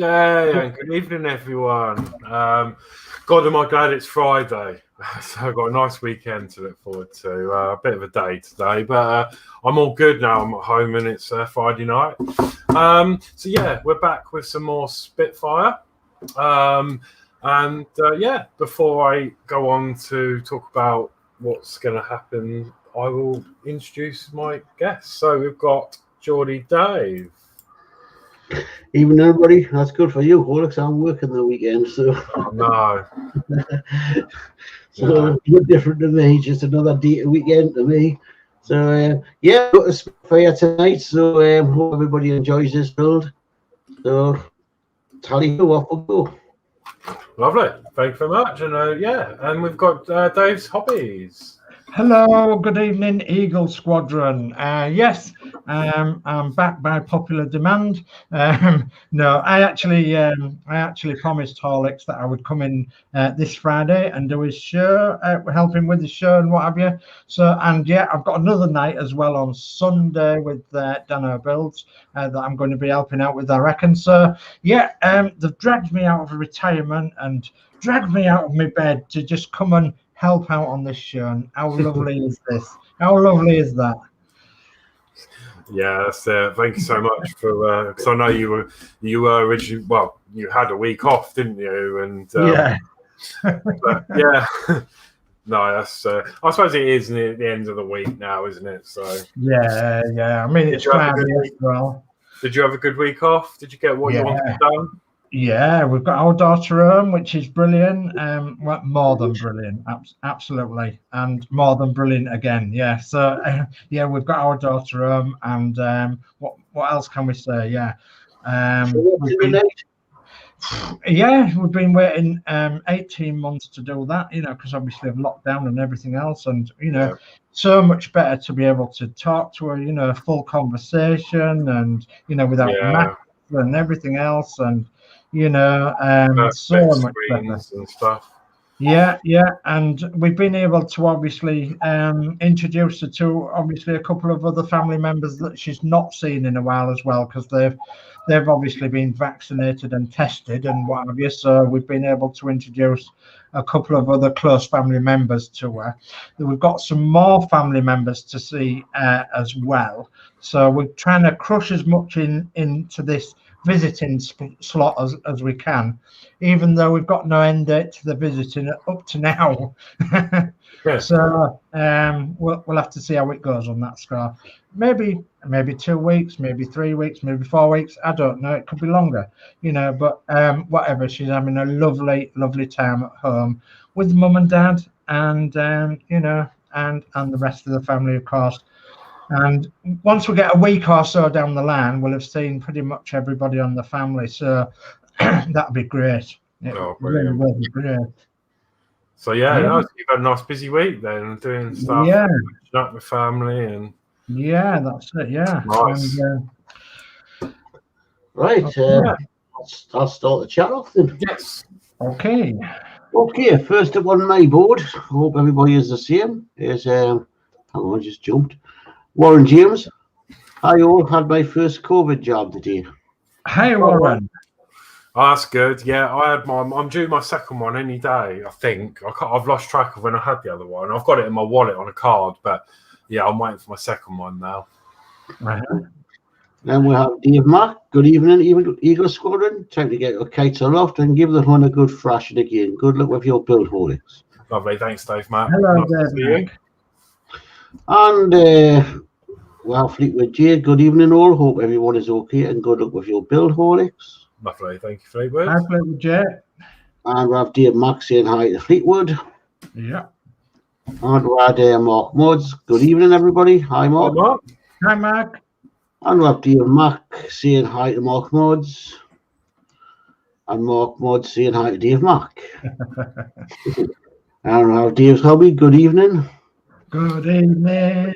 Yeah, good evening, everyone. God, am I glad it's Friday. So I've got a nice weekend to look forward to. A bit of a day today, but I'm all good now. I'm at home and it's Friday night. So yeah, we're back with some more Spitfire. Before I go on to talk about what's going to happen, I will introduce my guests. So we've got Geordie Dave. Evening, everybody. That's good for you, Horlicks. I'm working the weekend, so. Oh, no. So you're different to me. Just another weekend to me. So got a Spitfire tonight. So hope everybody enjoys this build. So tally ho, off we'll go. Lovely. Thank you very much. And and we've got Dave's hobbies. Hello, good evening, Eagle Squadron. Yes, I'm back by popular demand. No, I actually promised Horlicks that I would come in this Friday and do his show, help him with the show and what have you. So, and yeah, I've got another night as well on Sunday with Dano Builds that I'm going to be helping out with, I reckon. So, yeah, they've dragged me out of retirement and dragged me out of my bed to just come and help out on this show. And how lovely is this? How lovely is that? Yeah, that's thank you so much for because I know you were originally, well, you had a week off, didn't you? And yeah, but, yeah. No, that's I suppose it is near the end of the week now, isn't it? So yeah. I mean, it's Friday as well. Did you have a good week off? Did you get what you wanted done? Yeah, we've got our daughter home, which is brilliant. More than brilliant, absolutely, and more than brilliant again. Yeah, so we've got our daughter home, and what else can we say? Yeah, we've been waiting 18 months to do that, because obviously of lockdown and everything else, and so much better to be able to talk to her, full conversation, and without masks and everything else, and so much better and stuff. Yeah, and we've been able to obviously introduce her to obviously a couple of other family members that she's not seen in a while as well, because they've obviously been vaccinated and tested and what have you. So we've been able to introduce a couple of other close family members to her. We've got some more family members to see as well. So we're trying to crush as much into this visiting slot as we can, even though we've got no end date to the visiting up to now. So we'll have to see how it goes on that score. Maybe 2 weeks, maybe 3 weeks, maybe 4 weeks. I don't know. It could be longer, but whatever. She's having a lovely time at home with mum and dad, and and the rest of the family, of course. And once we get a week or so down the line, we'll have seen pretty much everybody on the family. So that'd be great. It really will be great. So you've had a nice busy week then, doing stuff, up with family, and that's it. Yeah, nice. And, right. I'll start the chat off then. Yes. Okay. First up on my board. Hope everybody is the same. Is hang on, I just jumped. Warren James. I all had my first COVID jab today. Hi, Warren. Oh, that's good. Yeah, I'm due my second one any day, I think. I've lost track of when I had the other one. I've got it in my wallet on a card, but yeah, I'm waiting for my second one now. Then we have Dave Mack. Good evening, Eagle Squadron. Time to get your kites aloft and give the one a good thrashing again. Good luck with your build, Horlicks. Lovely. Thanks, Dave Mack. Hello, Dave. And we have Fleetwood J. Good evening, all. Hope everyone is okay and good luck with your build, Horlicks. Lovely. Thank you, Fleetwood. Hi, Fleetwood J. And we have Dave Mack saying hi to Fleetwood. Yeah. And we had Mark Mods. Good evening, everybody. Hi, Mark. Hi, Mark. Hi, Mark. And we have Dave Mack saying hi to Mark Mods. And Mark Mods saying hi to Dave Mack. And we have Dave's Hobby. Good evening. Good evening.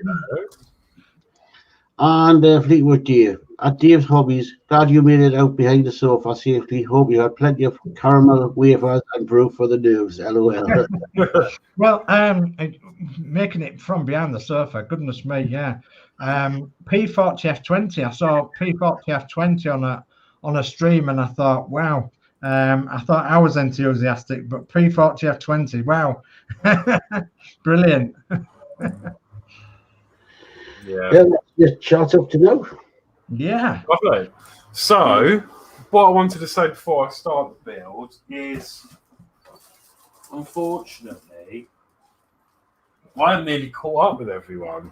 And Fleetwood J. At Dave's Hobbies, glad you made it out behind the sofa safely. Hope you had plenty of caramel wafers and brew for the nerves. LOL. Well, making it from behind the sofa, goodness me, yeah. P40F20. I saw P40F20 on a stream, and I thought, wow. I thought I was enthusiastic, but pre-40 F20, wow, brilliant. Yeah. Let's just chat up to now. Yeah. Lovely. So, what I wanted to say before I start the build is, unfortunately, I'm nearly caught up with everyone.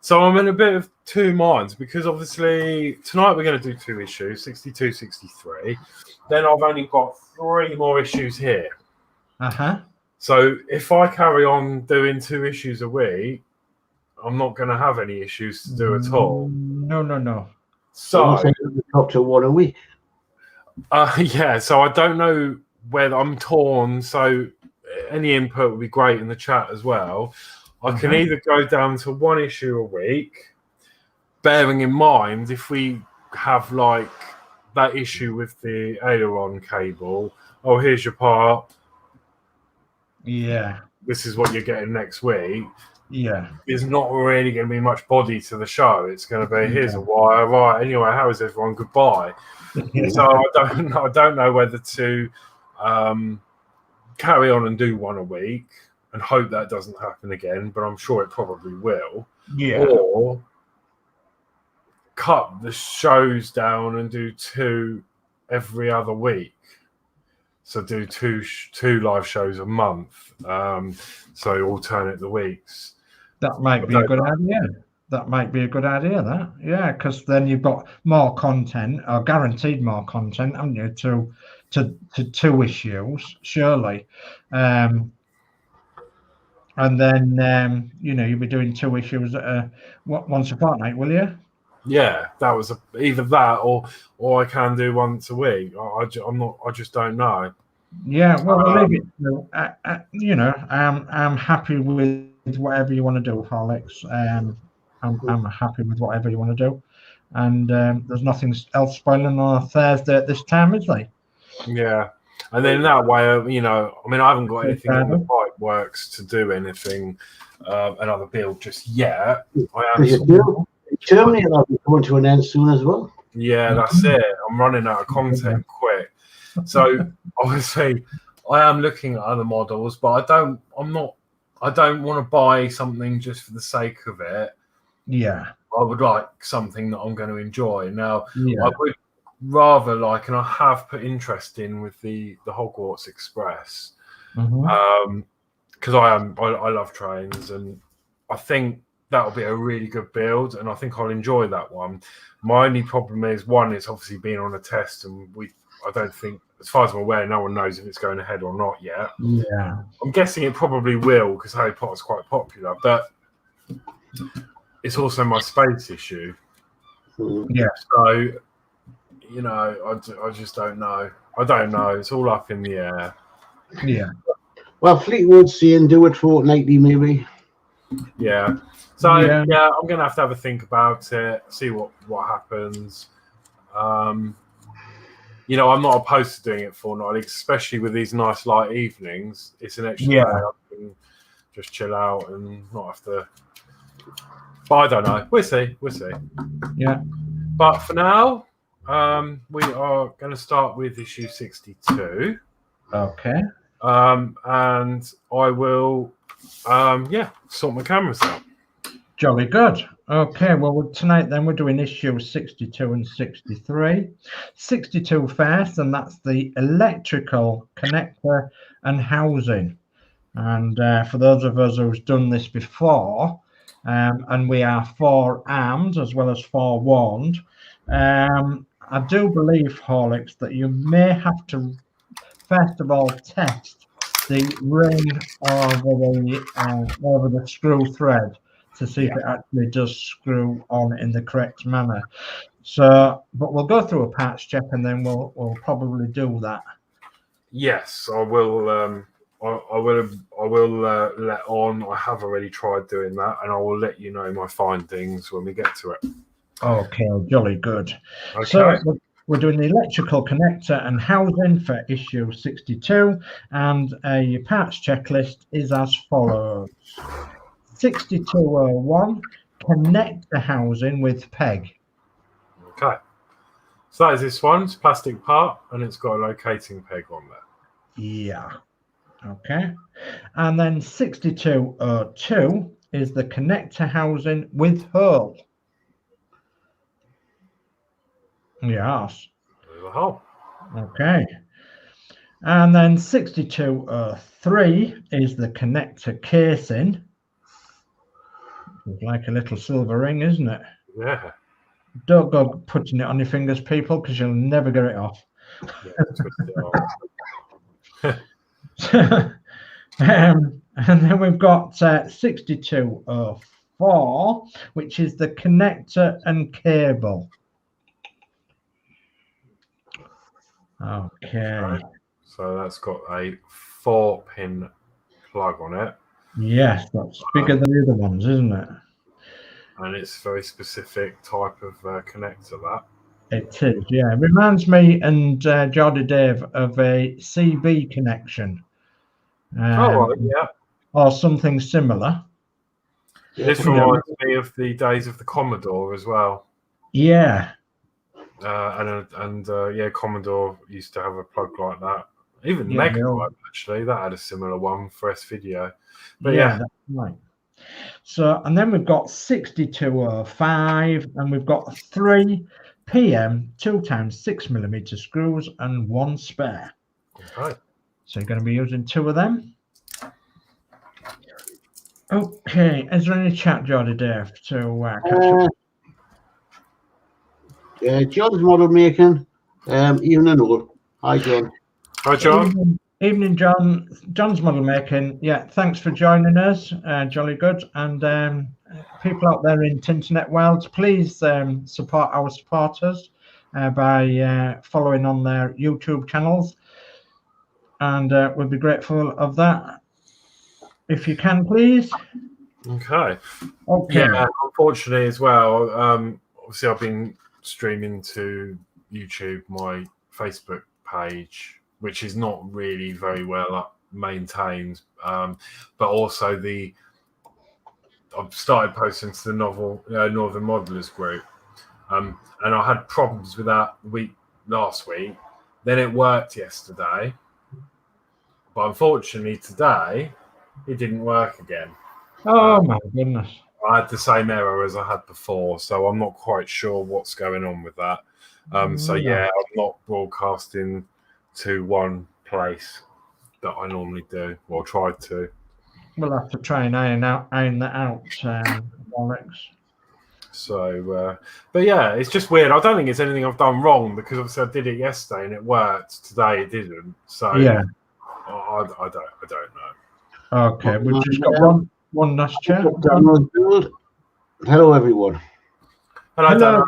So I'm in a bit of two minds because obviously tonight we're going to do 2 issues, 62, 63. Then I've only got 3 more issues here. Uh-huh. So if I carry on doing 2 issues a week, I'm not going to have any issues to do at all. No. So up to 1 a week. yeah, so I don't know whether I'm torn. So any input would be great in the chat as well. I can either go down to 1 issue a week, bearing in mind if we have like that issue with the aileron cable. Oh, here's your part. Yeah. This is what you're getting next week. Yeah. There's not really going to be much body to the show. It's going to be here's a wire. Right. Anyway, how is everyone? Goodbye. So I don't know whether to carry on and do 1 a week and hope that doesn't happen again, but I'm sure it probably will. Yeah. Or cut the shows down and do 2 every other week. So do two live shows a month. So alternate the weeks. That might be a good idea. That might be a good idea, that. Yeah, because then you've got more content, or guaranteed more content, haven't you, to 2 issues, surely. And then, you'll be doing 2 issues once a fortnight, will you? Yeah, that was either that or I can do once a week. I just don't know. Yeah, well, we'll leave it. I'm happy with whatever you want to do, Horlicks. I'm happy with whatever you want to do, and there's nothing else spoiling on a Thursday at this time, is there? Yeah, and then that way, I haven't got anything in the pipe works to do anything another build just yet. Germany will be coming to an end soon as well. Yeah, that's it. I'm running out of content quick. So obviously, I am looking at other models, but I don't want to buy something just for the sake of it. Yeah, I would like something that I'm going to enjoy. Now, I would rather like, and I have put interest in with the Hogwarts Express, because I love trains, and I think that'll be a really good build, and I think I'll enjoy that one. My only problem is, one, it's obviously been on a test, and I don't think, as far as I'm aware, no one knows if it's going ahead or not yet. Yeah, I'm guessing it probably will because Harry Potter's quite popular, but it's also my space issue. Yeah. So, I just don't know. I don't know. It's all up in the air. Yeah. Well, Fleetwood's saying do it fortnightly, maybe. Yeah. So I'm gonna have a think about it, see what happens. I'm not opposed to doing it fortnightly, especially with these nice light evenings. It's an extra day I can just chill out and not have to. But I don't know. We'll see. Yeah. But for now, we are going to start with issue 62. Okay. And I will, sort my cameras out. Jolly good. Okay, well, tonight then we're doing issues 62 and 63. 62 first, and that's the electrical connector and housing. And for those of us who's done this before, and we are forearmed as well as forewarned, I do believe, Horlicks, that you may have to first of all test the ring over the screw thread to see if it actually does screw on in the correct manner. So, but we'll go through a parts check and then we'll probably do that. Yes, I will. I will let on. I have already tried doing that, and I will let you know my findings when we get to it. Okay, jolly good. Okay. So we're doing the electrical connector and housing for issue 62, and a parts checklist is as follows. 6201, connect the housing with peg. Okay. So that is this one. It's a plastic part, and it's got a locating peg on there. Yeah. Okay. And then 6202 is the connector housing with hole. Yes. There's a hole. Okay. And then 6203 is the connector casing. It's like a little silver ring, isn't it? Yeah. Don't go putting it on your fingers, people, because you'll never get it off. Yeah, twist it off. And then we've got 6204, which is the connector and cable. Okay. Right. So that's got a 4-pin plug on it. Yes, that's bigger than the other ones, isn't it? And it's a very specific type of connector, that. It is, yeah. It reminds me and Jordy Dave of a CB connection. Right, yeah. Or something similar. This reminds me of the days of the Commodore as well. Yeah. Yeah, Commodore used to have a plug like that. Even Yeah, Mega Drive, actually, that had a similar one for S-Video. But yeah, that's right. So, and then we've got 6205, and we've got 3 PM 2x6mm screws and 1 spare. Okay. So you're going to be using 2 of them. Okay, is there any chat, Jordy Dave, to catch up? John's model making. Evening all. Hi, John. Hi, John. Evening, John. John's model making. Yeah, thanks for joining us. Jolly good. And people out there in Tinternet world, please support our supporters by following on their YouTube channels. And we'll be grateful of that. If you can, please. Okay. Okay. Yeah, unfortunately as well, obviously I've been streaming to YouTube, my Facebook page, which is not really very well maintained, but also I've started posting to the Northern Modelers group, and I had problems with that last week. Then it worked yesterday, but unfortunately today it didn't work again. Oh my goodness. I had the same error as I had before, so I'm not quite sure what's going on with that. So yeah, I'm not broadcasting to one place that I normally do, or try to. We'll have to try and iron that out, Horlicks. So, but yeah, it's just weird. I don't think it's anything I've done wrong, because obviously I did it yesterday and it worked. Today it didn't. So yeah, I don't know. Okay, we've just got one last chat. Hello, everyone. Hello, Dano.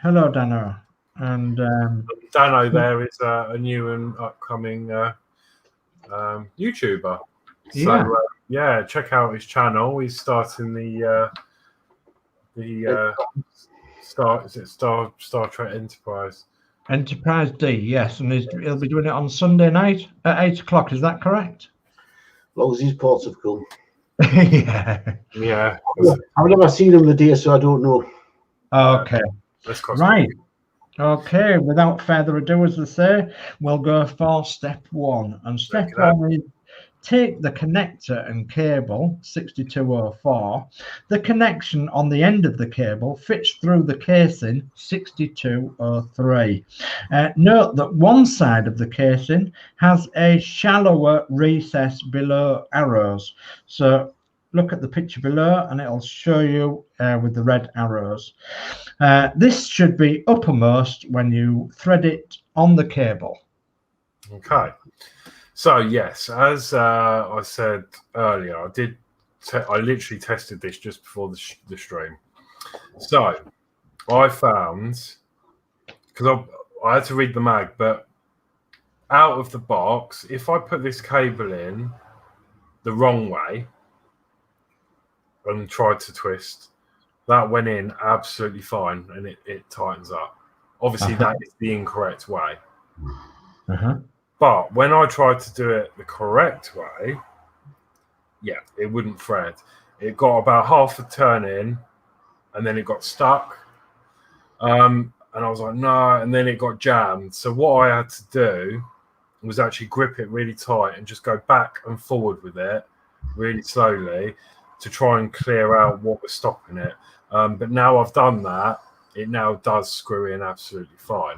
Hello, Dano. And Dano there is a new and upcoming YouTuber. So yeah, check out his channel. He's starting the Star Trek Enterprise. Enterprise D, yes, and he'll be doing it on Sunday night at 8 o'clock. Is that correct? As long as he's ports have come. Yeah. I've never seen him the day, so I don't know. Okay. Right. Okay. Without further ado, as they say, we'll go for step 1. And step 1 is take the connector and cable 6204. The connection on the end of the cable fits through the casing 6203. Note that one side of the casing has a shallower recess below arrows. So look at the picture below and it'll show you with the red arrows. This should be uppermost when you thread it on the cable. Okay. So yes, as I said earlier, I literally tested this just before the stream. So I found, because I had to read the mag, but out of the box, if I put this cable in the wrong way and tried to twist, that went in absolutely fine and it tightens up. Obviously, that is the incorrect way. But when I tried to do it the correct way, yeah, it wouldn't thread. It got about half a turn in, and then it got stuck. And and I was like, no, and then it got jammed. So what I had to do was actually grip it really tight and just go back and forward with it really slowly to try and clear out what was stopping it. But now I've done that, it now does screw in absolutely fine.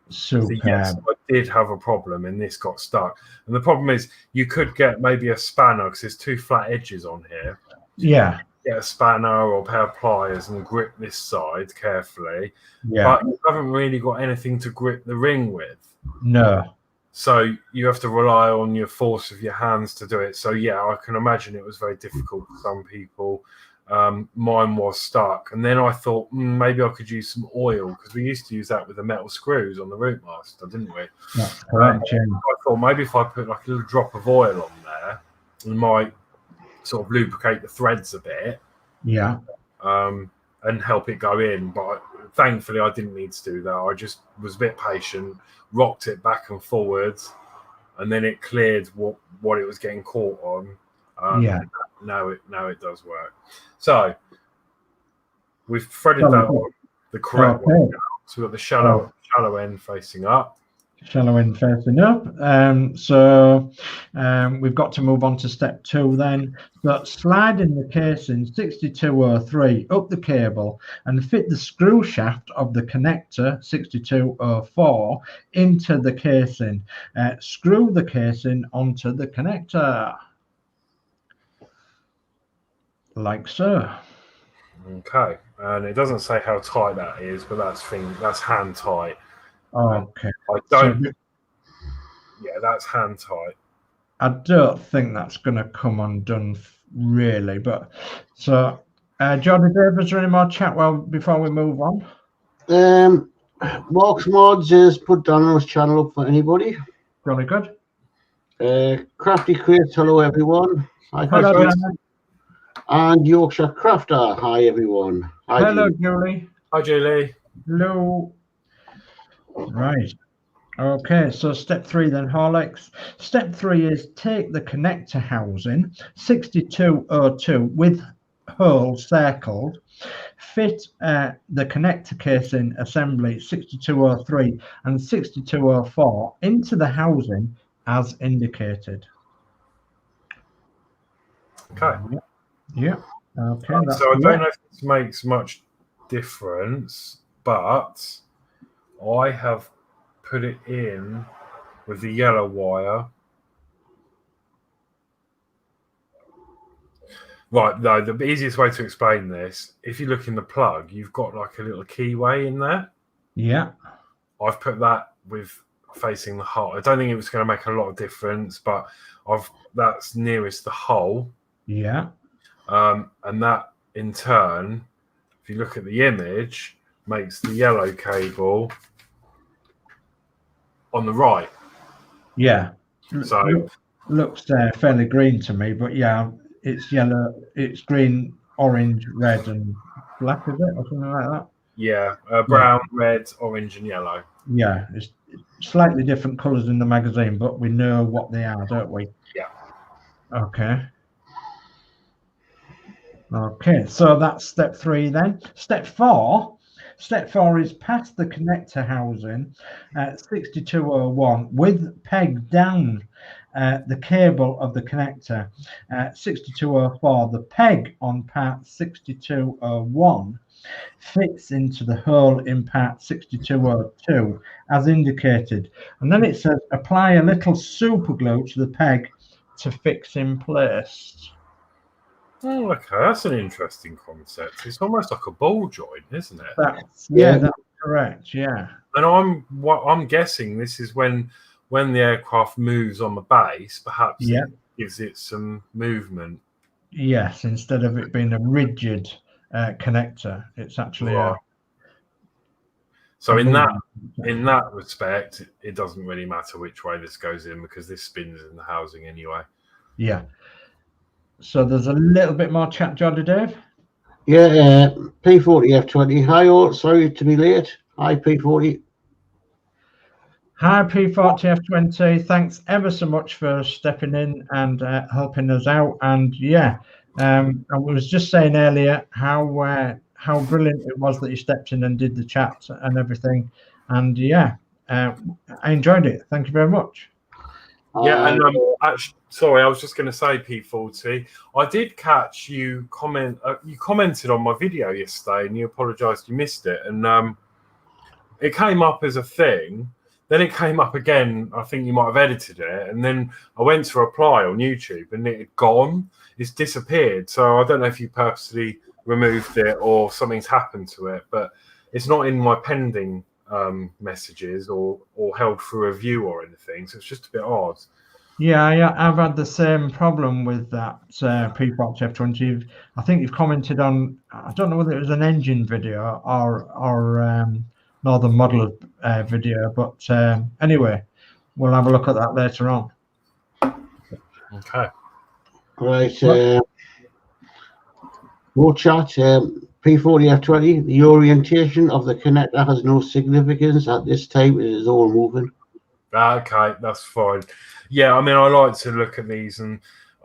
Super. So yes, I did have a problem and this got stuck. And the problem is you could get maybe a spanner because there's 2 flat edges on here. Yeah. Get a spanner or a pair of pliers and grip this side carefully. Yeah. But you haven't really got anything to grip the ring with. No. So you have to rely on your force of your hands to do it. So yeah, I can imagine it was very difficult for some people. Mine was stuck, and then I thought maybe I could use some oil because we used to use that with the metal screws on the Routemaster, didn't we? That's correct. Yeah. I thought maybe if I put like a little drop of oil on there, it might sort of lubricate the threads a bit. Yeah. And help it go in. But thankfully, I didn't need to do that. I just was a bit patient, rocked it back and forwards, and then it cleared what it was getting caught on. Yeah. Now it does work. So we've threaded that on the correct way now. So we've got the shallow end facing up. Shallow end facing up. So we've got to move on to step 2 then. So slide in the casing 6203 up the cable and fit the screw shaft of the connector 6204 into the casing. Screw the casing onto the connector. Like so. Okay. And it doesn't say how tight that is, but that's hand tight. Okay. I don't. Yeah, that's hand tight. I don't think that's going to come undone really, but so Jordan Dave, is there any more chat before we move on? Mark's Mods is put Dano's channel up for anybody. Really good. Crafty Crates, hello everyone. Hi, Hello, Chris. And Yorkshire Crafter, hi everyone. Hi, hello, Julie. Hi, Julie. Hello. Right. Okay, so step 3 then, Horlicks. Step 3 is take the connector housing 6202 with holes circled, fit the connector casing assembly 6203 and 6204 into the housing as indicated. Okay. Yeah. Okay. So I don't know if this makes much difference, but I have put it in with the yellow wire. Right, no, the easiest way to explain this, if you look in the plug, you've got like a little keyway in there. Yeah. I've put that with facing the hole. I don't think it was going to make a lot of difference, but that's nearest the hole. Yeah. And that in turn, if you look at the image, makes the yellow cable on the right. Yeah. So looks fairly green to me, but yeah, it's yellow, it's green, orange, red, and black, is it, or something like that? Yeah, brown, red, orange, and yellow. Yeah, it's slightly different colours in the magazine, but we know what they are, don't we? Yeah. Okay. Okay, so that's step 3 then. Step 4 is past the connector housing at 6201 with peg down the cable of the connector 6204. The peg on part 6201 fits into the hole in part 6202 as indicated, and then it says apply a little super glue to the peg to fix in place. Oh, okay, that's an interesting concept. It's almost like a ball joint, isn't it? That's correct. Yeah. And I'm guessing this is when the aircraft moves on the base, perhaps it gives it some movement. Yes, instead of it being a rigid connector, it's actually So in that respect, it doesn't really matter which way this goes in because this spins in the housing anyway. Yeah. So there's a little bit more chat, Jordan Dave. Yeah, P40F20. Hi all, sorry to be late. Hi P40. Hi P40F20. Thanks ever so much for stepping in and helping us out. And yeah, I was just saying earlier how how brilliant it was that you stepped in and did the chat and everything. And yeah, I enjoyed it. Thank you very much. Yeah, and actually, sorry, I was just going to say, P40, I did catch you comment. You commented on my video yesterday, and you apologised you missed it, and it came up as a thing. Then it came up again. I think you might have edited it, and then I went to reply on YouTube, and it had gone. It's disappeared. So I don't know if you purposely removed it or something's happened to it, but it's not in my pending messages or held for review or anything, so it's just a bit odd. Yeah, I've had the same problem with that P40 F20. I think you've commented on, I don't know whether it was an engine video or Northern Model video, but anyway, we'll have a look at that later on. Okay. Right. More chat. P40 F20. The orientation of the connector has no significance at this time. It is all moving. Okay, that's fine. Yeah, I mean, I like to look at these and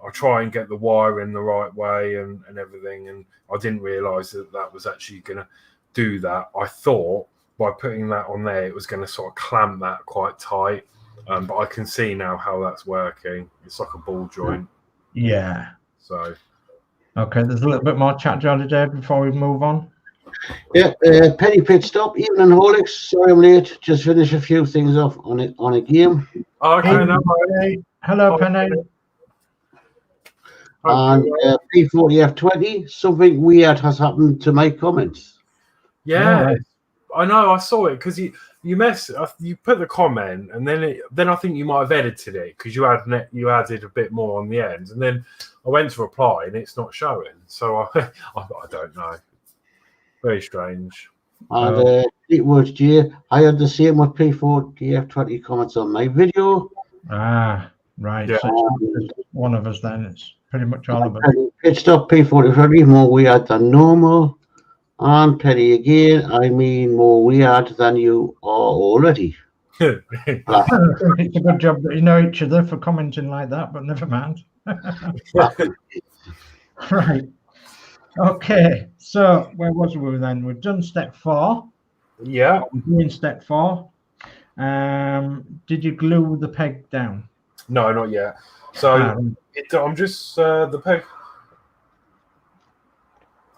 I try and get the wire in the right way and everything. And I didn't realise that was actually going to do that. I thought by putting that on there, it was going to sort of clamp that quite tight. But I can see now how that's working. It's like a ball joint. Yeah. So. Okay, there's a little bit more chat, Johnny, there before we move on. Yeah, Penny pit stop. Evening, Horlicks. Sorry I'm late. Just finish a few things off on a game. Okay, no worries. Hello, Penny. And P40 F20. Something weird has happened to my comments. Yeah, I know. I saw it because you put the comment, and then I think you might have edited it because you added a bit more on the end, and then I went to reply and it's not showing. So I don't know. Very strange. And it was J. I had the same with P40 F20 comments on my video. Ah, right. Yeah. So it's one of us then. It's pretty much all of us. Pit stop P40 F20 more weird than normal. And Penny again, I mean more weird than you are already. It's a good job that you know each other for commenting like that, but never mind. Right. Okay. So where was we then? We've done step 4. Yeah. We're doing step 4. Did you glue the peg down? No, not yet. So I'm just the peg.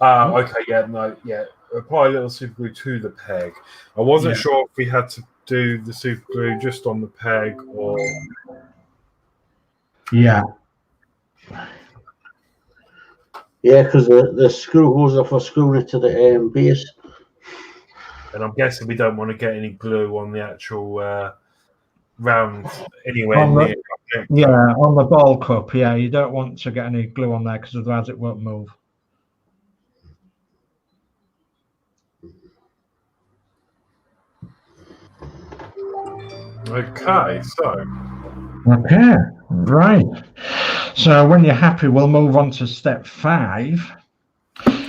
Okay, yeah, no, yeah. Apply a little super glue to the peg. I wasn't sure if we had to do the super glue just on the peg or. Yeah. Yeah, because the screw holes are for screwing it to the base. And I'm guessing we don't want to get any glue on the actual round anywhere near. Yeah, on the ball cup. Yeah, you don't want to get any glue on there because otherwise it won't move. Okay, so. Okay, right. So when you're happy, we'll move on to step 5.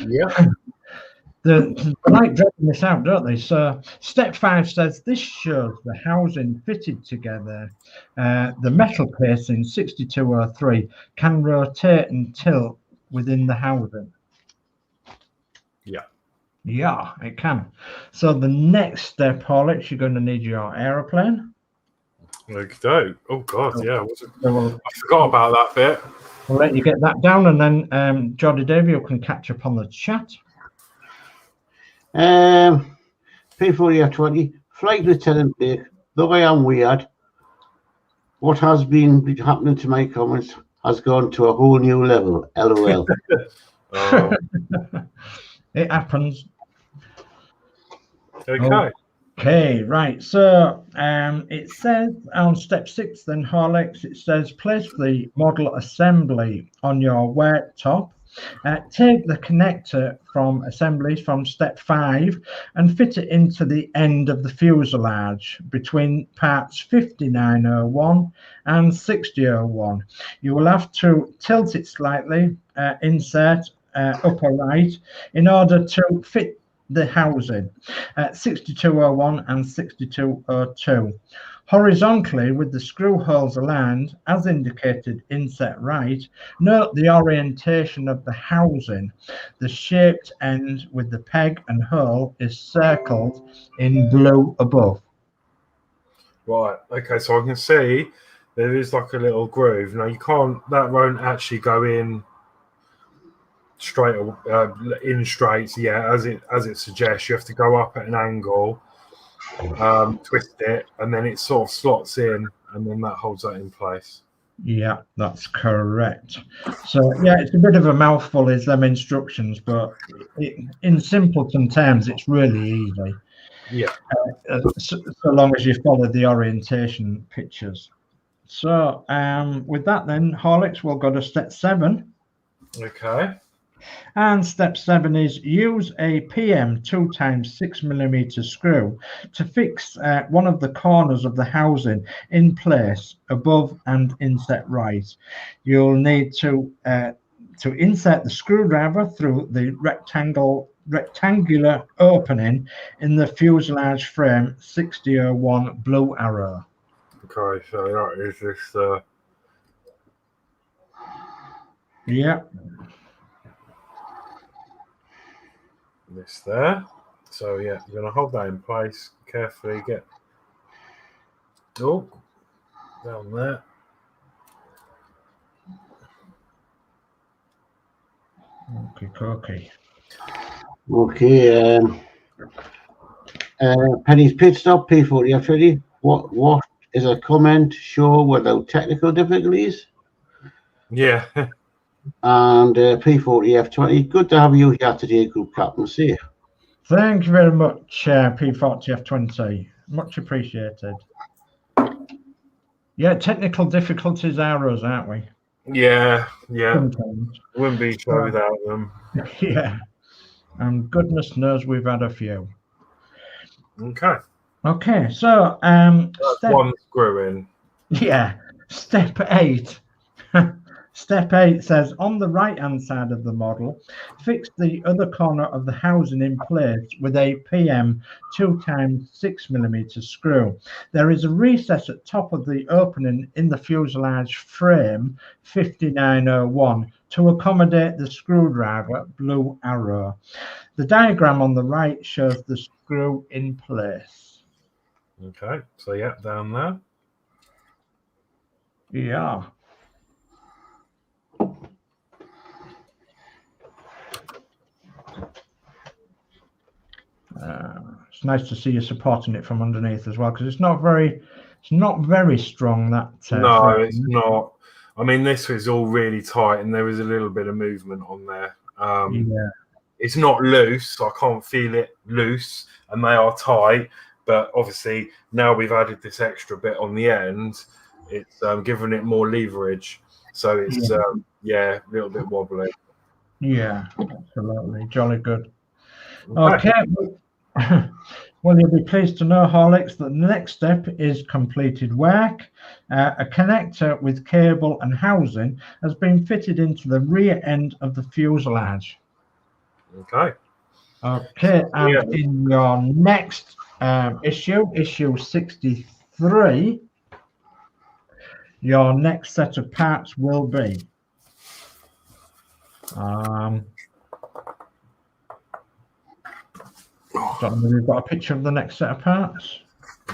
Yeah. They like dragging this out, don't they? So step 5 says this shows the housing fitted together. The metal casing 6203 can rotate and tilt within the housing. Yeah. Yeah, it can. So the next step, Horlicks, you're going to need your aeroplane. Okay. Oh God, yeah. I forgot about that bit. We'll let you get that down, and then Jody Davio can catch up on the chat. P40 F20 Flight Lieutenant Blake. Though I am weird, what has been happening to my comments has gone to a whole new level. LOL. Oh. It happens. Okay. Okay, right. So it says on step 6, then Horlicks, it says place the model assembly on your worktop. Take the connector from assemblies from step 5 and fit it into the end of the fuselage between parts 5901 and 6001. You will have to tilt it slightly, insert upper right, in order to fit the housing at 6201 and 6202. Horizontally, with the screw holes aligned, as indicated inset right, note the orientation of the housing. The shaped end with the peg and hole is circled in blue above. Right, okay, so I can see there is like a little groove. Now, that won't actually go in straight, as it suggests. You have to go up at an angle, twist it, and then it sort of slots in, and then that holds that in place. Yeah, that's correct. So yeah, it's a bit of a mouthful, is them instructions, but in simpleton terms, it's really easy. Yeah. So long as you follow the orientation pictures. So with that then, Horlicks, we'll go to step 7. Okay. And step 7 is use a PM 2x6mm screw to fix one of the corners of the housing in place above and inset right. You'll need to insert the screwdriver through the rectangular opening in the fuselage frame 6001 blue arrow. Okay, so that is this. Yeah. This there. So yeah, you're gonna hold that in place carefully. Get down there. Okay. Okay. Penny's pit stop. P40F ready. What is a comment show without technical difficulties? Yeah. And P40F20. Good to have you here today, Group Captain. See you. Thank you very much, P40F20. Much appreciated. Yeah, technical difficulties are us, aren't we? Yeah. Sometimes. Wouldn't be so without them. Yeah. And goodness knows we've had a few. Okay, so one screw in. Yeah, step 8. Step 8 says, on the right-hand side of the model, fix the other corner of the housing in place with a PM 2x6mm screw. There is a recess at top of the opening in the fuselage frame 5901 to accommodate the screwdriver blue arrow. The diagram on the right shows the screw in place. Okay, so yeah, down there. Yeah. It's nice to see you supporting it from underneath as well, because it's not very strong. That no, it's not. I mean, this is all really tight, and there is a little bit of movement on there. Yeah. It's not loose. I can't feel it loose, and they are tight. But obviously, now we've added this extra bit on the end, it's given it more leverage. So it's a little bit wobbly. Yeah, absolutely, jolly good. Okay. Well, you'll be pleased to know, Horlicks, that the next step is completed work. A connector with cable and housing has been fitted into the rear end of the fuselage. Okay. And in your next issue 63, your next set of parts will be we've got a picture of the next set of parts.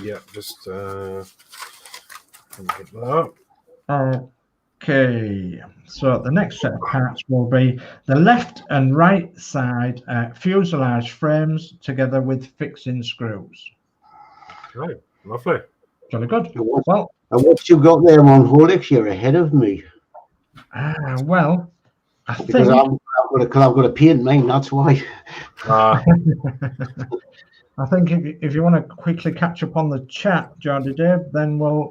Yeah, just pick that up. Okay, so the next set of parts will be the left and right side fuselage frames together with fixing screws. Right, lovely. Jolly good. Well, and what you got there on Horlicks, you're ahead of me. Well, I because think I've got to paint mine. That's why. I think if you want to quickly catch up on the chat, Jordy Dave, then we'll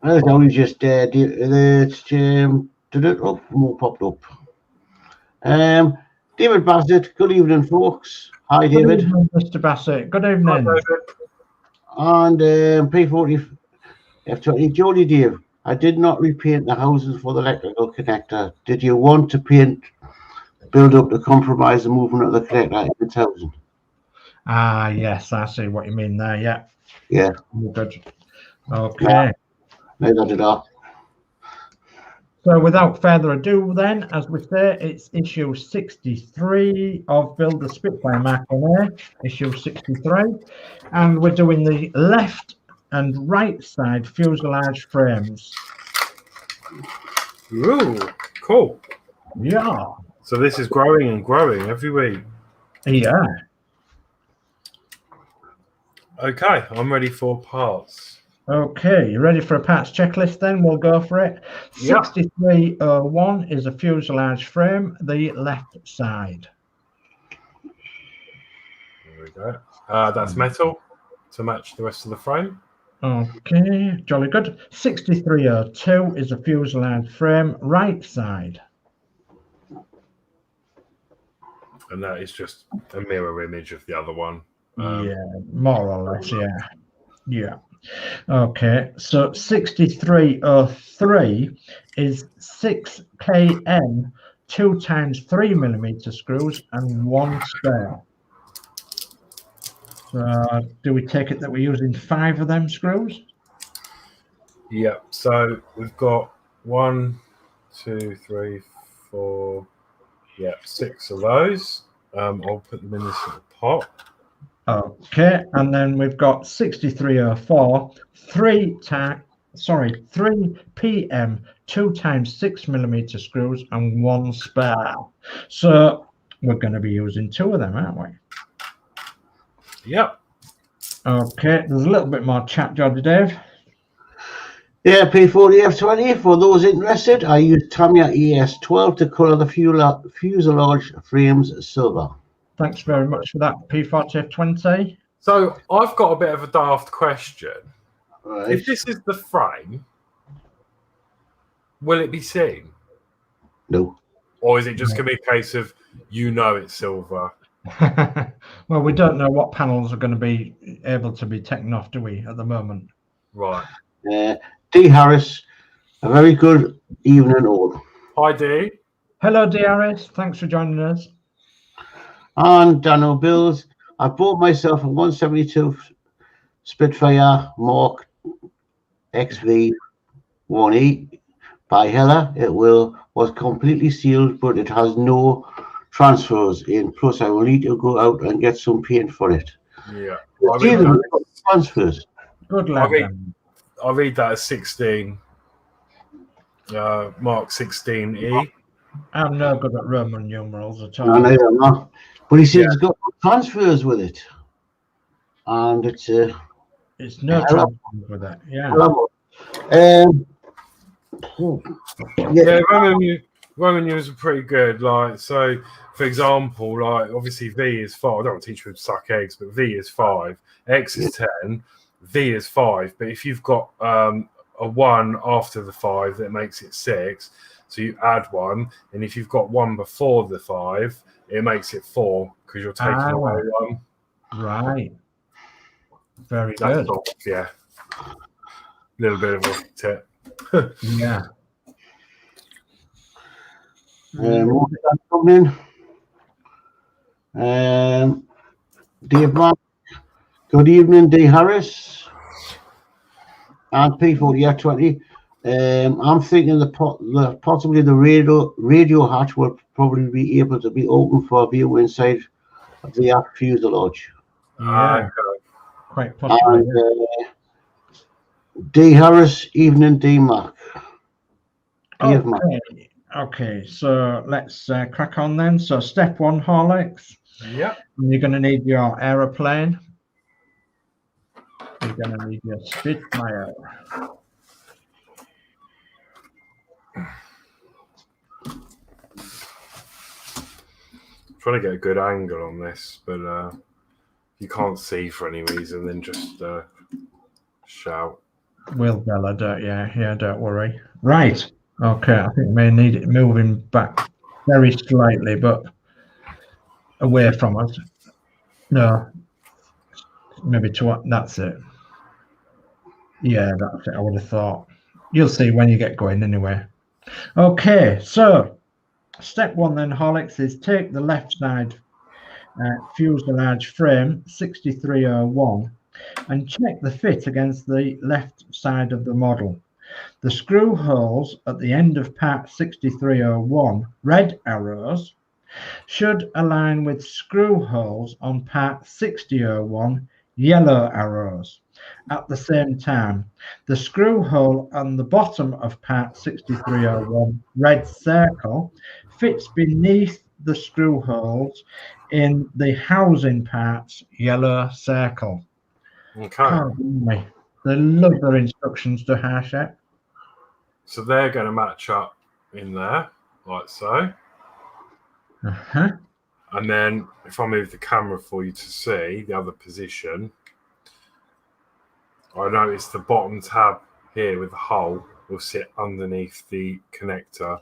I always just did it up, more popped up. David Bassett, good evening, folks. Hi, David. Good evening, Mr. Bassett. Good evening. And P40 F20, Jody Dave. I did not repaint the houses for the electrical connector. Did you want to paint build up to compromise the movement of the connector in 1000. Ah, yes, I see what you mean there. Yeah. Yeah. Good. Okay. No. So without further ado, then, as we say, it's issue 63 of Build the Spitfire Mk, issue 63, and we're doing the left and right side fuselage frames. Ooh, cool. Yeah. So this is growing and growing every week. Yeah. Okay, I'm ready for parts. Okay, you ready for a parts checklist then? We'll go for it. Yeah. 6301 is a fuselage frame, the left side. There we go. That's metal to match the rest of the frame. Okay, jolly good. 6302 is a fuselage frame, right side. And that is just a mirror image of the other one. Yeah, more or less, yeah. Yeah. Okay, so 6303 is 6 kN 2 times 3 millimeter screws and 1 spare. So do we take it that we're using 5 of them screws? Yeah, so we've got 1, 2, 3, 4, 6 of those. I'll put them in this little pot. Okay, and then we've got 6304, 3 PM 2 times 6 millimeter screws and 1 spare. So we're going to be using 2 of them, aren't we? Yep. Okay, there's a little bit more chat, Jody Dave. Yeah, P40F20. For those interested, I use Tamiya ES12 to colour the fuselage frames silver. Thanks very much for that, P40F20. So I've got a bit of a daft question. Right. If this is the frame, will it be seen? No. Or is it just going to be a case of, it's silver? Well, we don't know what panels are going to be able to be taken off, do we, at the moment? Right. D. Harris, a very good evening all. Hi, D. Hello, DRS. Thanks for joining us. And Dano Bills, I bought myself a 172 Spitfire Mk XV1E by Heller. It was completely sealed, but it has no transfers in. Plus, I will need to go out and get some paint for it. Yeah. Transfers. Good luck. I read that as 16. Mark 16E. I'm no good at Roman numerals at all. No, neither am I. But he says it's got transfers with it. And it's no transfers with it. Yeah. Roman numerals are pretty good. Like, so for example, like obviously V is 5. I don't want to teach you to suck eggs, but V is 5, X is 10, V is 5. But if you've got a 1 after the 5, that makes it 6. So you add 1, and if you've got 1 before the 5, it makes it 4 because you're taking away 1. Right. Very That's good. All, yeah. A little bit of a tip. Yeah. What's that coming in? Dave Mark. Good evening, D. Harris. And P40F20. I'm thinking possibly the radio hatch will probably be able to be open for view inside of the aft fuselage. Yeah, quite possibly. And, D. Harris, evening, D. Mac. Okay, so let's crack on then. So step 1, Horlicks. Yeah. You're going to need your aeroplane. You're going to need your Spitfire. Trying to get a good angle on this, but you can't see for any reason, then just shout. Will Bella, don't worry. Right. Okay, I think we may need it moving back very slightly, but away from us. No, maybe to what? That's it. Yeah, that's it. I would have thought. You'll see when you get going anyway. Okay, so Step 1 then, Horlicks, is take the left side fuselage frame 6301 and check the fit against the left side of the model. The screw holes at the end of part 6301, red arrows, should align with screw holes on part 6001, yellow arrows. At the same time, the screw hole on the bottom of part 6301, red circle, fits beneath the screw holes in the housing parts, yellow circle. Okay. Oh, they love their instructions to Hachette. So they're going to match up in there, like so. And then if I move the camera for you to see the other position, I notice the bottom tab here with the hole will sit underneath the connector.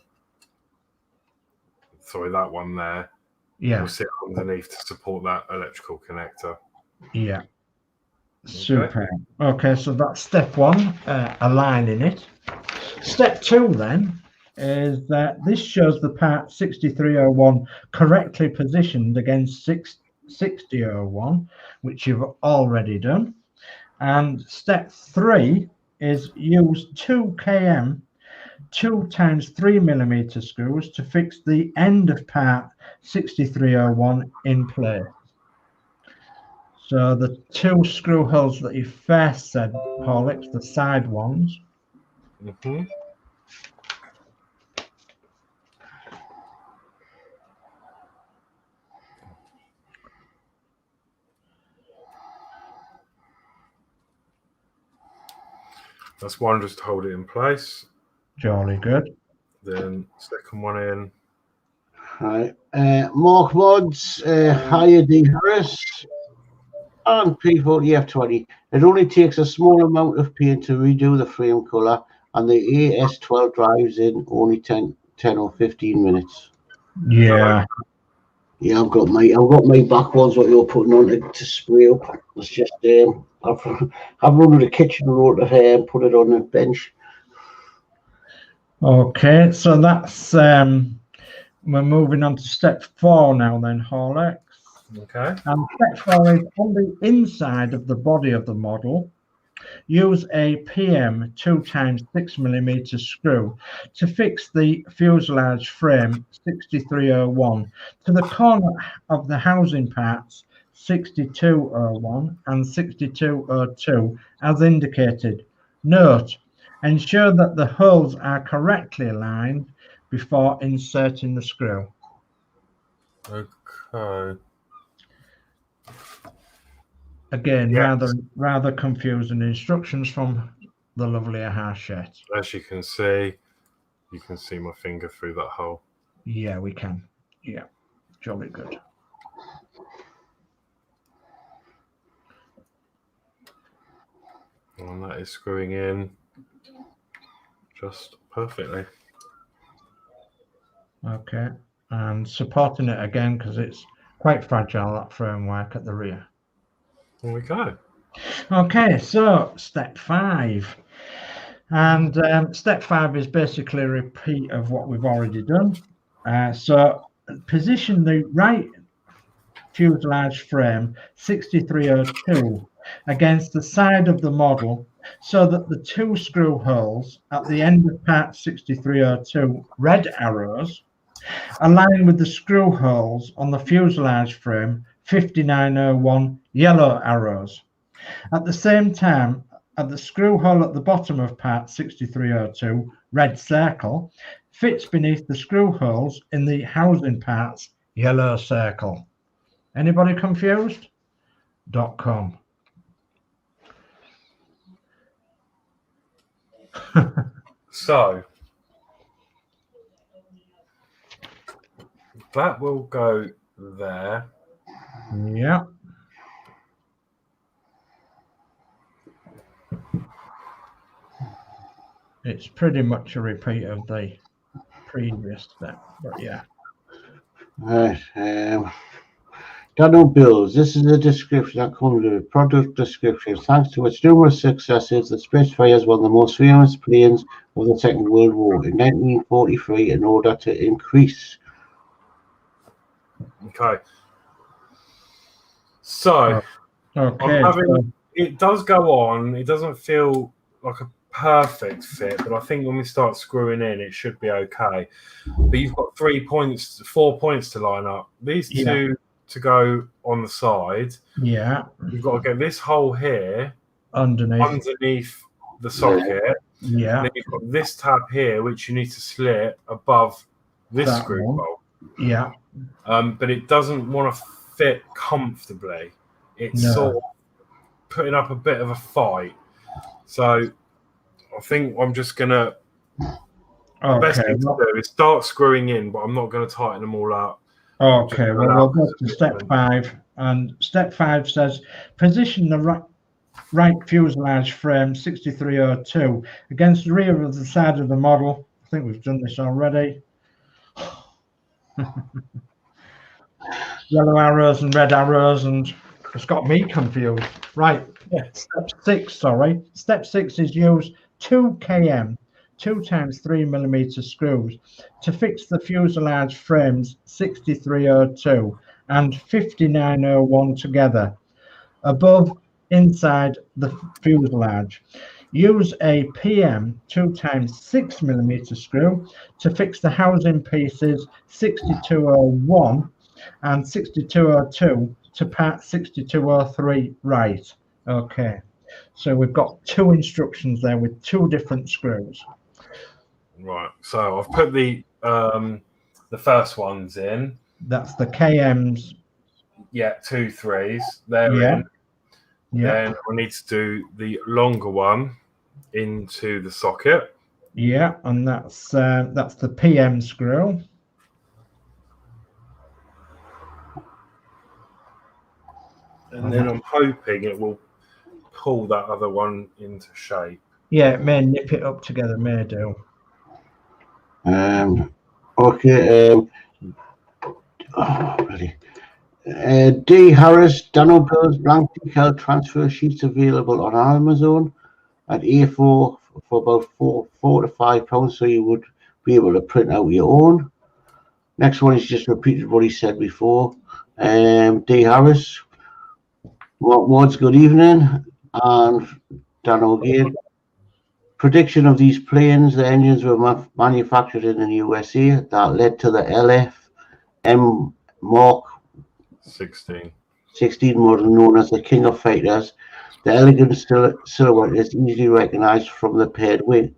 Sorry, that one there. Yeah. Will sit underneath to support that electrical connector. Yeah. Super. Okay, so that's step 1, aligning it. Step 2 then is that this shows the part 6301 correctly positioned against 6001, which you've already done. And step 3 is use 2 km 2 times 3mm screws to fix the end of part 6301 in place. So the 2 screw holes that you first said, Horlicks, the side ones. That's one, just to hold it in place. Jolly good. Then second one in. Hi, Mark Mods, Higher D Harris, and P40F20. It only takes a small amount of paint to redo the frame colour, and the AS12 drives in only 10 or 15 minutes. Yeah. Yeah, I've got my back ones what you're putting on to spray up. It's just I've run to the kitchen roll to put it on the bench. Okay, so that's we're moving on to step 4 now then, Horlicks. Okay. And step 4 is on the inside of the body of the model, use a PM 2 times 6mm screw to fix the fuselage frame 6301 to the corner of the housing parts 6201 and 6202 as indicated. Note, ensure that the holes are correctly aligned before inserting the screw. Okay. Again, yes. rather confusing instructions from the lovely Hachette. As you can see my finger through that hole. Yeah, we can. Yeah, jolly good. And that is screwing in just perfectly. Okay, and supporting it again because it's quite fragile, that framework at the rear. There we go. Okay, so step 5. And step 5 is basically a repeat of what we've already done. So position the right fuselage frame 6302 against the side of the model so that the 2 screw holes at the end of part 6302, red arrows, align with the screw holes on the fuselage frame 5901, yellow arrows. At the same time, at the screw hole at the bottom of part 6302, red circle, fits beneath the screw holes in the housing parts, yellow circle. Anybody confused? .com. So that will go there. Yeah. It's pretty much a repeat of the previous step, but yeah. Right. Daniel Bills, this is the description that comes with it. Product description. Thanks to its numerous successes, the Spitfire is one of the most famous planes of the Second World War. In 1943, in order to increase Okay. So Okay. it does go on. It doesn't feel like a perfect fit, but I think when we start screwing in, it should be okay. But you've got 4 points to line up. These two to go on the side. Yeah. You've got to get this hole here Underneath the socket. Yeah. Then you've got this tab here, which you need to slit above this screw bolt. Yeah. But it doesn't want to fit comfortably. It's sort of putting up a bit of a fight. So I think I'm just gonna. The best thing to do is start screwing in, but I'm not going to tighten them all up. Okay, well, we'll go to step 5. And step 5 says position the right fuselage frame 6302 against the rear of the side of the model. I think we've done this already. Yellow arrows and red arrows, and it's got me confused. Right, step 6, sorry. Step 6 is use 2 km 2 times 3 millimeter screws to fix the fuselage frames 6302 and 5901 together above inside the fuselage. Use a PM 2 times 6 millimeter screw to fix the housing pieces 6201 and 6202 to part 6203 right. Okay, so we've got 2 instructions there with 2 different screws. Right, so I've put the first ones in. That's the KMs. Yeah, 2 3s. They're in. Yeah. Then I need to do the longer one into the socket. Yeah, and that's the PM screw. And then I'm hoping it will pull that other one into shape. Yeah, it may nip it up together, may do. Okay. D. Harris, Dano Bills, blank decal transfer sheets available on Amazon at A4 for about four to £5, so you would be able to print out your own. Next one is just repeated what he said before. D. Harris, Mods, good evening, and Dano again. Prediction of these planes, the engines were manufactured in the USA. That led to the LF Mk 16 model known as the King of Fighters. The elegant silhouette is easily recognized from the paired wings.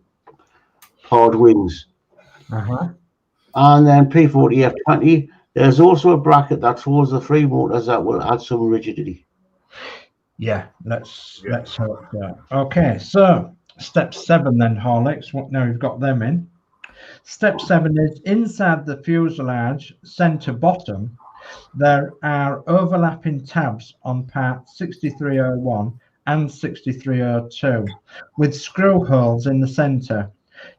And then P40 F20, there's also a bracket that holds the 3 motors that will add some rigidity. Yeah, let's hope that. Okay, so step 7 then, Horlicks. Now we've got them in. Step 7 is inside the fuselage center bottom. There are overlapping tabs on part 6301 and 6302 with screw holes in the center.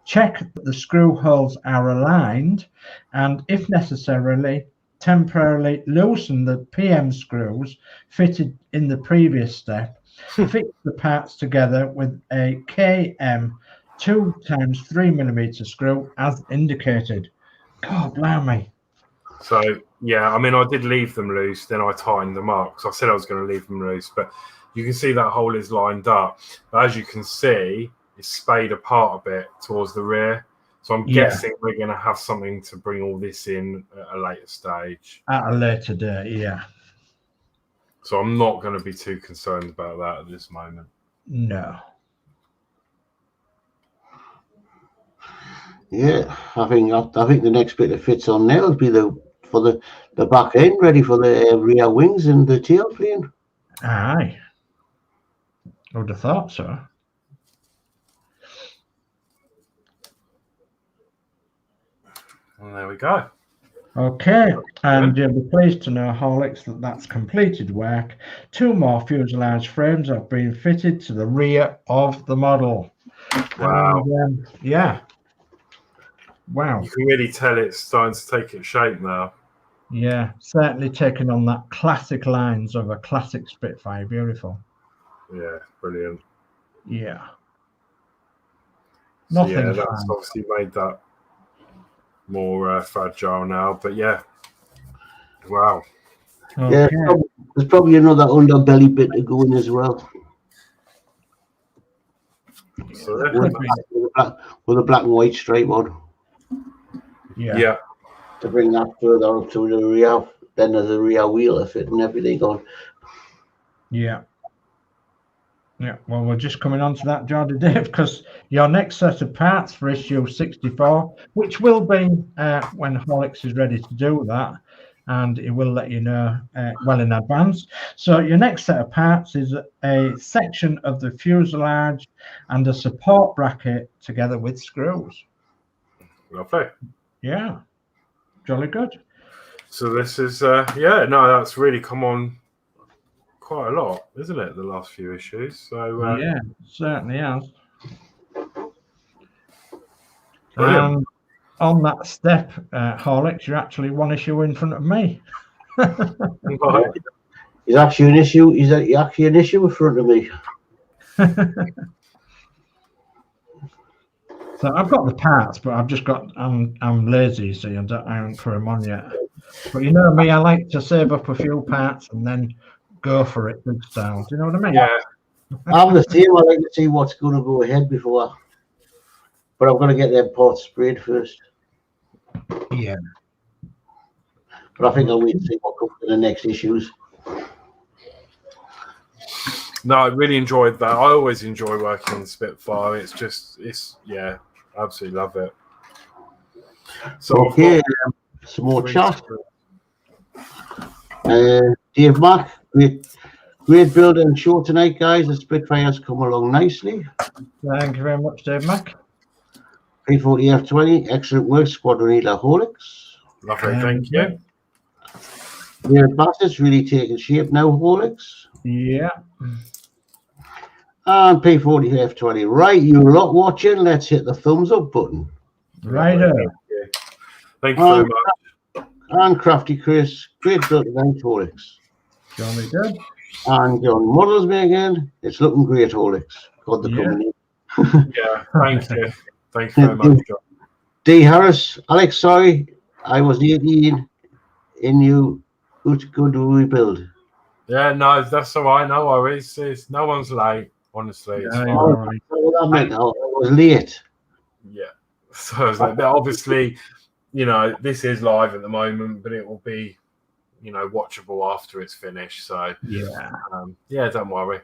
Check that the screw holes are aligned and, if necessarily, temporarily loosen the PM screws fitted in the previous step. Fix the parts together with a KM 2 times 3 millimeter screw as indicated. God, blimey. So, yeah, I mean, I did leave them loose, then I tightened them up because I said I was going to leave them loose, but you can see that hole is lined up. But as you can see, it's spayed apart a bit towards the rear. So I'm guessing we're going to have something to bring all this in at a later stage. At a later date, yeah. So I'm not going to be too concerned about that at this moment. No. Yeah, I think the next bit that fits on there will be the back end, ready for the rear wings and the tail plane. Aye. I would have thought so. And there we go. Okay, and you'll be pleased to know, Horlicks, that that's completed work. 2 more fuselage frames have been fitted to the rear of the model. Wow. And, yeah. Wow. You can really tell it's starting to take its shape now. Yeah, certainly taking on that classic lines of a classic Spitfire. Beautiful. Yeah, brilliant. Yeah. So, yeah, that's obviously made that more fragile now, but yeah. Wow. Yeah, Okay. there's probably another underbelly bit to go in as well. So Could be. With a black and white stripe on Yeah. to bring that further up to the rear. Then there's a rear wheel to fit and everything on. Yeah. Yeah. Well, we're just coming on to that, Jordy Dave, because your next set of parts for issue 64, which will be when Horlicks is ready to do that, and it will let you know well in advance. So your next set of parts is a section of the fuselage and a support bracket together with screws. Lovely. Yeah. Jolly good. So this is, that's really come on quite a lot, isn't it, the last few issues? So Yeah, certainly has. brilliant. On that step, Horlicks, you're actually one issue in front of me. Right. He's actually an issue. He's actually an issue in front of me. So I've got the parts, but I've just got. I'm lazy, you see. I haven't put them on yet. But you know me, I like to save up a few parts and then go for it, good style. Do you know what I mean? Yeah. I'm the same. I like to see what's going to go ahead before. But I'm going to get them parts sprayed first. Yeah. But I think I'll wait and see what comes in the next issues. No, I really enjoyed that. I always enjoy working on Spitfire. It's absolutely love it. So Okay, some more chat. Dave Mack, great build and show tonight, guys. The Spitfire's come along nicely. Thank you very much, Dave Mack. P40 F20, excellent work, Squadron Leader Horlicks. Lovely, thank you. The Bastards really taking shape now, Horlicks. Yeah. And P40 F20. Right, you lot watching, let's hit the thumbs up button. Right. Thank you very much. And Crafty Chris, great build tonight, Horlicks. Jolly good. And John Models making, it's looking great, Horlicks. God, the coming in. Yeah, thank you. Thank you very much, John. D. Harris, Alex, sorry, I was 18 in you. Good rebuild. Yeah, no, that's all right. No worries. No one's late, honestly. It's fine. Right. I meant I was late. Yeah. So I was like, but obviously, this is live at the moment, but it will be, watchable after it's finished. So yeah, don't worry.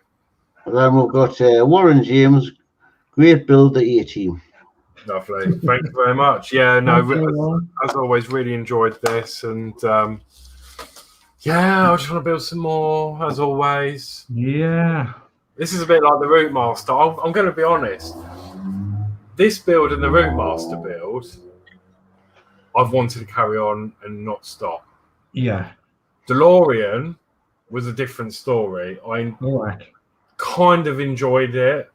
And then we've got Warren James, great build, the A-team. Lovely. Thank you very much. Yeah, no, as always, really enjoyed this. And I just want to build some more, as always. Yeah. This is a bit like the Routemaster. I'm going to be honest. This build and the Routemaster build, I've wanted to carry on and not stop. Yeah. DeLorean was a different story. I kind of enjoyed it,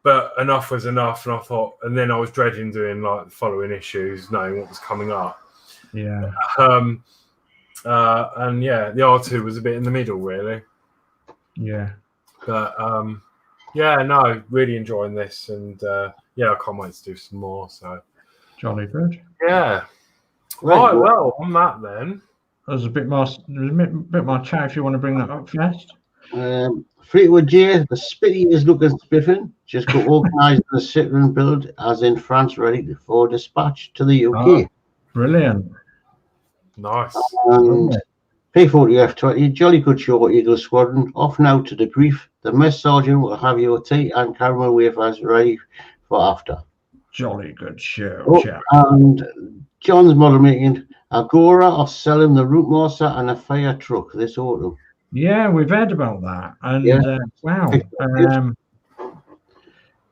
but enough was enough, and I thought, and then I was dreading doing like the following issues, knowing what was coming up. Yeah. And the R2 was a bit in the middle, really. Yeah. But really enjoying this, and I can't wait to do some more. So jolly good. Yeah. Right. Well, on that then. There's a bit more chat if you want to bring that up first. Fleetwood J, the Spitty is looking spiffing. Just got organised the sit-run build, as in France, ready for dispatch to the UK. Oh, brilliant. Nice. And P40 F20, jolly good show, Eagle Squadron. Off now to debrief. The mess sergeant will have your tea and caramel wafers ready for after. Jolly good show. And John's model making Agora are selling the Routemaster and a fire truck this autumn. Yeah, we've heard about that. And wow.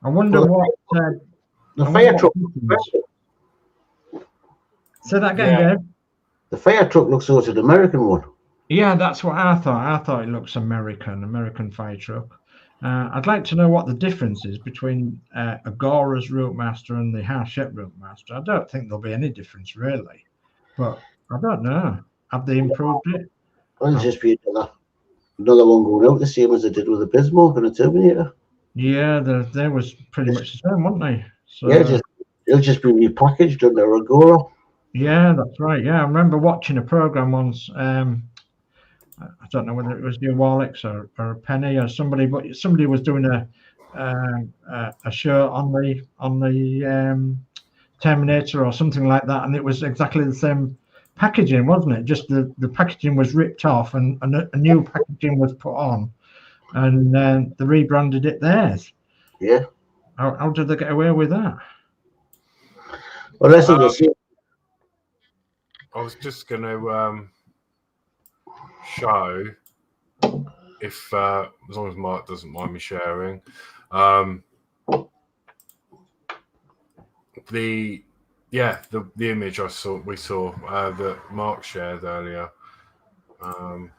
I wonder what the fire truck. Say that again, Dave. The fire truck looks sort of the American one. Yeah, that's what I thought. I thought it looks American fire truck. I'd like to know what the difference is between Agora's Routemaster and the Hachette Routemaster. I don't think there'll be any difference, really. But I don't know. Have they improved it? Well, it'll just be another one going out, the same as they did with the Bismarck and the Terminator. Yeah, they was pretty much the same, weren't they? So, yeah, it'll just be repackaged under Agora. Yeah, that's right. Yeah, I remember watching a program once. I don't know whether it was your Horlicks or Penny or somebody, but somebody was doing a show on the Terminator or something like that, and it was exactly the same packaging, wasn't it? Just the packaging was ripped off and a new packaging was put on, and they rebranded it theirs. Yeah. How did they get away with that? Well, that's what they say. I was just going to show, if as long as Mark doesn't mind me sharing, the image we saw that Mark shared earlier. Well,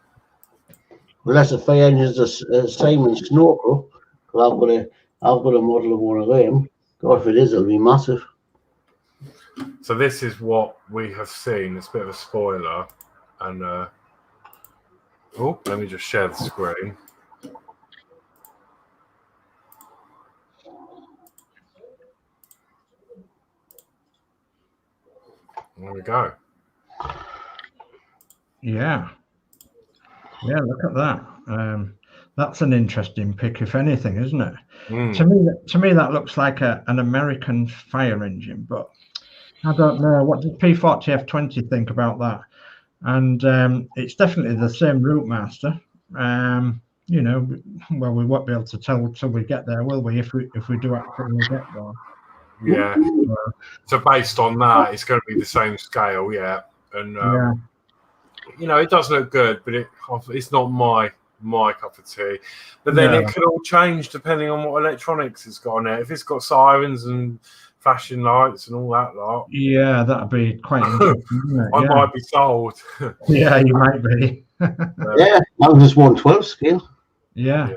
that's a fire engine's a Simon snorkel. I've got a model of one of them. God, if it is, it'll be massive. So this is what we have seen. It's a bit of a spoiler, and let me just share the screen. There we go. Yeah, look at that. That's an interesting pick, if anything, isn't it? To me, that looks like an American fire engine, but I don't know. What did P40F20 think about that? And it's definitely the same Routemaster. You know, well, we won't be able to tell till we get there, will we? If we do actually get there. Yeah. So based on that, it's going to be the same scale, yeah. And you know, it does look good, but it's not my cup of tea. But then it could all change depending on what electronics it's got on it. If it's got sirens and flashing lights and all that lot, yeah, that'd be quite interesting. I might be sold. Yeah, you might be. Yeah, that was just 1/12 scale. Yeah.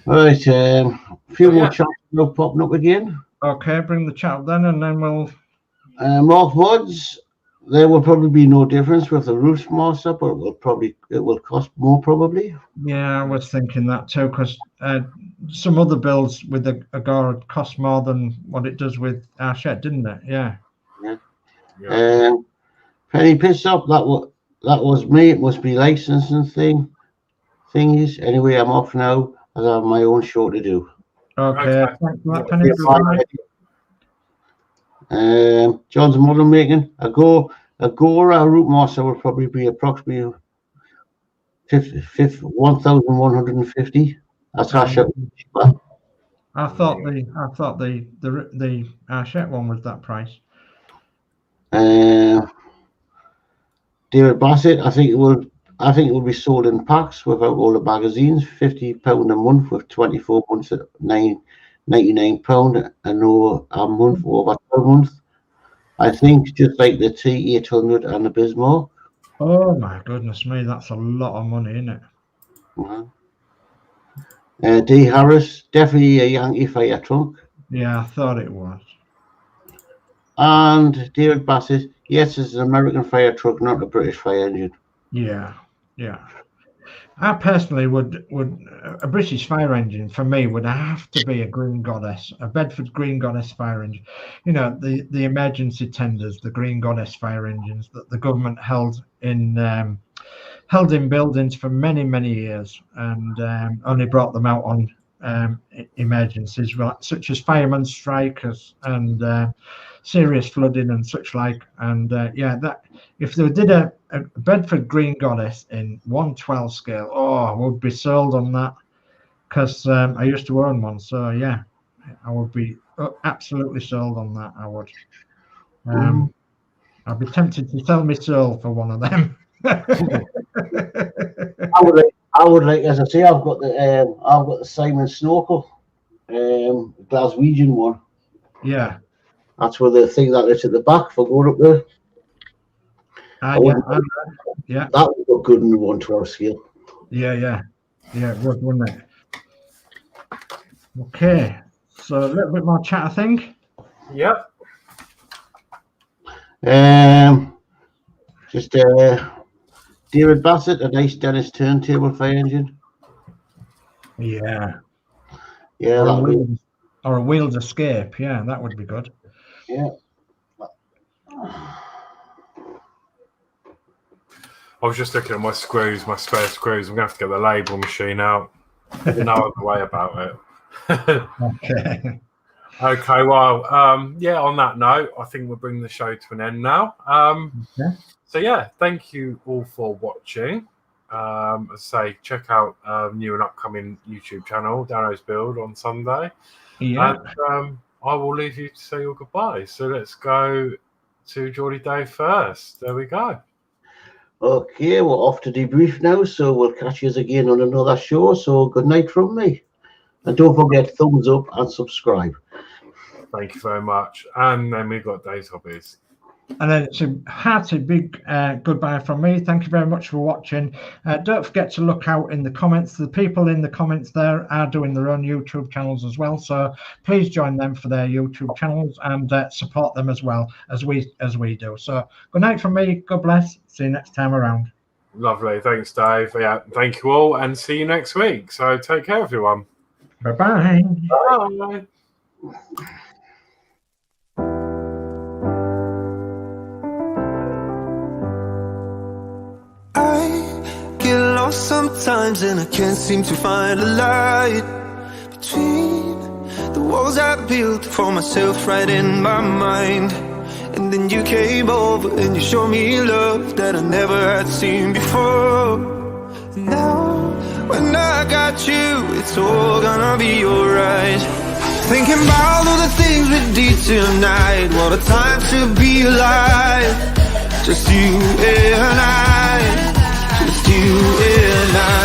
Right, a few more chats now popping up again. Okay, bring the chat up then, and then we'll. Mark Woods, there will probably be no difference with the Routemaster, but it will cost more probably. Yeah, I was thinking that too, because some other builds with the Agora cost more than what it does with Hachette, didn't it? Yeah. Penny pissed off. That was me. It must be licensing thingies. Anyway, I'm off now. I have my own show to do. Okay. Thanks for that, Penny. John's model making. Agora Routemaster will probably be approximately 1,150. That's Hachette. I thought the Hachette one was that price. David Bassett, I think it will be sold in packs without all the magazines. £50 a month with 24 months at £99 and no a month over 12 months. I think just like the T800 and the Bismarck. Oh my goodness me, that's a lot of money, isn't it? D. Harris, definitely a Yankee fire truck. Yeah, I thought it was. And David Bassett, yes, it's an American fire truck, not a British fire engine. Yeah. I personally would a British fire engine for me would have to be a Green Goddess, a Bedford Green Goddess fire engine. You know, the emergency tenders, the Green Goddess fire engines that the government held in buildings for many years, and only brought them out on emergencies such as fireman strikers and serious flooding and such like. And that if they did a Bedford Green Goddess in 1/12 scale, I would be sold on that, because I used to own one. So yeah, I would be absolutely sold on that. I would. I'd be tempted to sell my soul for one of them. I would like, as I say, I've got the Simon Snorkel, Glaswegian one. Yeah. That's where the thing that is at the back for going up there. Yeah. That would look good in the 1/12 scale. Yeah, it would, wouldn't it? Okay, so a little bit more chat, I think. Yep. Just David Bassett, a nice Dennis turntable fire engine. Yeah. Or a wheeled escape. Yeah, that would be good. Yeah. I was just looking at my screws, my spare screws. I'm going to have to get the label machine out. No other way about it. Okay. Okay, well, yeah, on that note, I think we'll bring the show to an end now. Okay. So, yeah, thank you all for watching. As I say, check out new and upcoming YouTube channel, Dano's Build, on Sunday. Yeah. And I will leave you to say your goodbye. So let's go to Geordie Dave first. There we go. Okay, we're off to debrief now, so we'll catch you again on another show. So good night from me. And don't forget, thumbs up and subscribe. Thank you very much. And then we've got Dave's Hobbies. And then it's a hearty big goodbye from me. Thank you very much for watching. Don't forget to look out in the comments. The people in the comments there are doing their own YouTube channels as well. So please join them for their YouTube channels and support them as well as we do. So good night from me. God bless. See you next time around. Lovely. Thanks, Dave. Yeah, thank you all, and see you next week. So take care, everyone. Bye-bye. Bye. Sometimes and I can't seem to find a light between the walls I built for myself right in my mind. And then you came over and you showed me love that I never had seen before. And now when I got you, it's all gonna be alright. Thinking about all the things we did tonight. What a time to be alive. Just you and I. Just you and I.